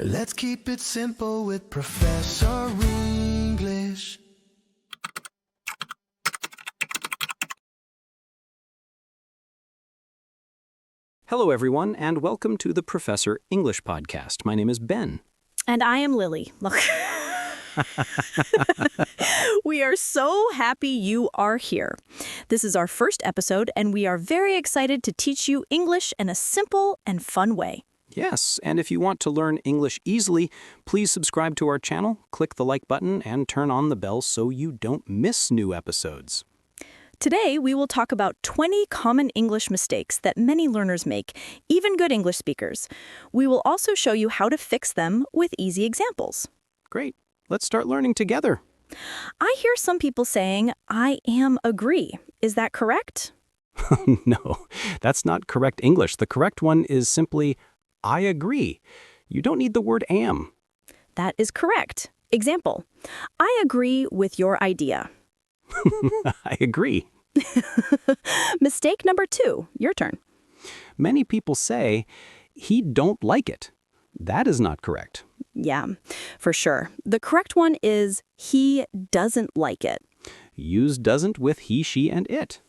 Let's keep it simple with Professor English. Hello, everyone, and welcome to the Professor English Podcast. My name is Ben. And I am Lily. Look. We are so happy you are here. This is our first episode, and we are very excited to teach you English in a simple and fun way. Yes, and if you want to learn English easily, please subscribe to our channel, click the like button, and turn on the bell so you don't miss new episodes. Today, we will talk about 20 common English mistakes that many learners make, even good English speakers. We will also show you how to fix them with easy examples. Great. Let's start learning together. I hear some people saying, I am agree. Is that correct? No, that's not correct English. The correct one is simply, I agree. You don't need the word am. That is correct. Example, I agree with your idea. I agree. Mistake number 2, your turn. Many people say, he don't like it. That is not correct. Yeah, for sure. The correct one is he doesn't like it. Use doesn't with he, she, and it.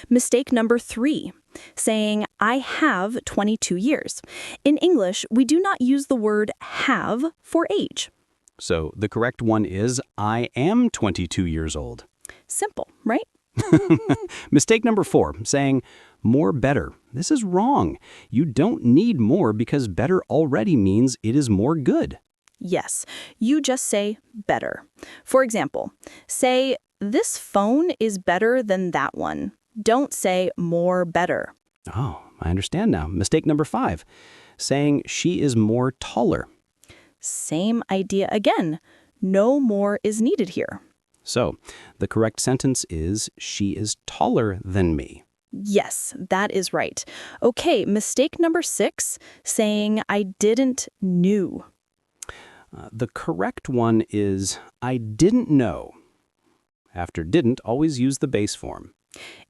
Mistake number 3, saying I have 22 years. In English, we do not use the word have for age. So the correct one is I am 22 years old. Simple, right? Mistake number 4, saying more better. This is wrong. You don't need more because better already means it is more good. Yes, you just say better. For example, say this phone is better than that one. Don't say more better. Oh, I understand now. Mistake number 5, saying she is more taller. Same idea again. No more is needed here. So the correct sentence is she is taller than me. Yes, that is right. Okay, mistake number 6, saying I didn't knew. The correct one is I didn't know. After didn't, always use the base form.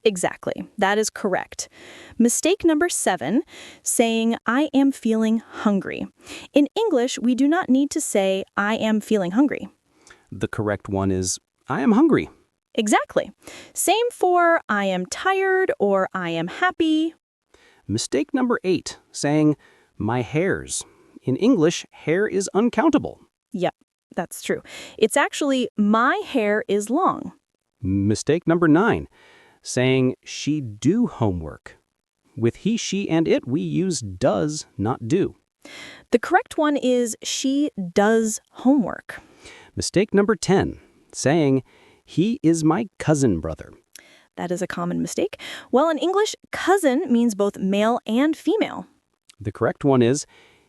Exactly, that is correct. Mistake number 7, saying I am feeling hungry. In English, we do not need to say I am feeling hungry. The correct one is I am hungry. Exactly. Same for I am tired or I am happy. Mistake number 8, saying my hairs. In English, hair is uncountable. Yep, that's true. It's actually my hair is long. Mistake number 9, saying she do homework. With he, she, and it, we use does, not do. The correct one is she does homework. Mistake number 10, saying he is my cousin brother. That is a common mistake. Well, in English, cousin means both male and female. The correct one is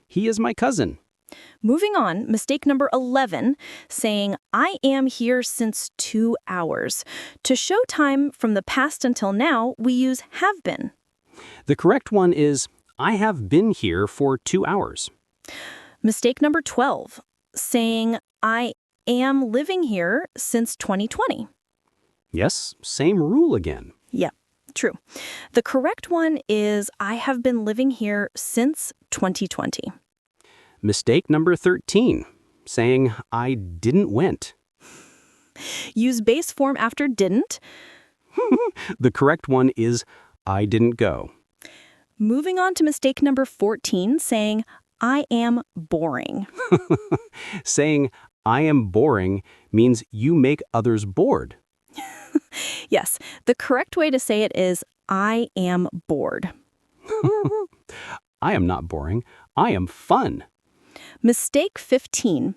he is my cousin. Moving on, mistake number 11, saying I am here since 2 hours. To show time from the past until now, we use have been. The correct one is I have been here for 2 hours. Mistake number 12, saying I am living here since 2020. Yes, same rule again. Yep, true. The correct one is I have been living here since 2020. Mistake number 13, saying I didn't went. Use base form after didn't. The correct one is I didn't go. Moving on to mistake number 14, saying I am boring. Saying I am boring means you make others bored. Yes, the correct way to say it is I am bored. I am not boring. I am fun. Mistake 15,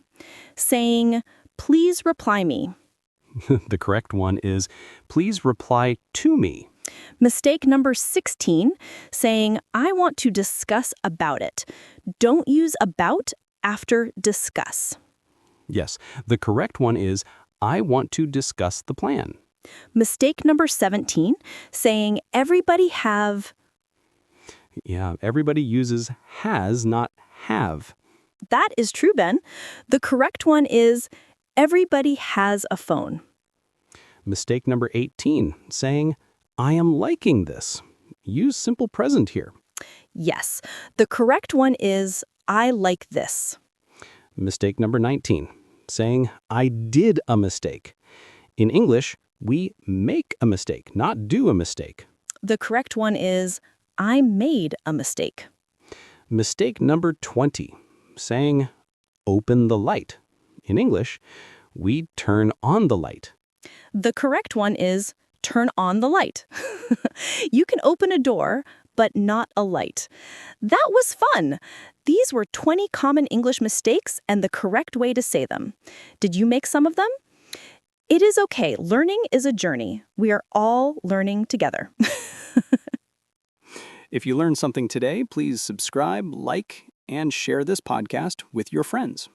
saying please reply me. The correct one is please reply to me. Mistake number 16, saying I want to discuss about it. Don't use about after discuss. Yes, the correct one is I want to discuss the plan. Mistake number 17, saying everybody have. Yeah, everybody uses has, not have. That is true, Ben. The correct one is everybody has a phone. Mistake number 18, saying I am liking this. Use simple present here. Yes, the correct one is I like this. Mistake number 19, saying, I did a mistake. In English, we make a mistake, not do a mistake. The correct one is, I made a mistake. Mistake number 20, saying, open the light. In English, we turn on the light. The correct one is, turn on the light. You can open a door, but not a light. That was fun! These were 20 common English mistakes and the correct way to say them. Did you make some of them? It is okay. Learning is a journey. We are all learning together. If you learned something today, please subscribe, like, and share this podcast with your friends.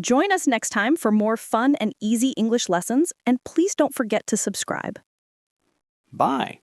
Join us next time for more fun and easy English lessons, and please don't forget to subscribe. Bye.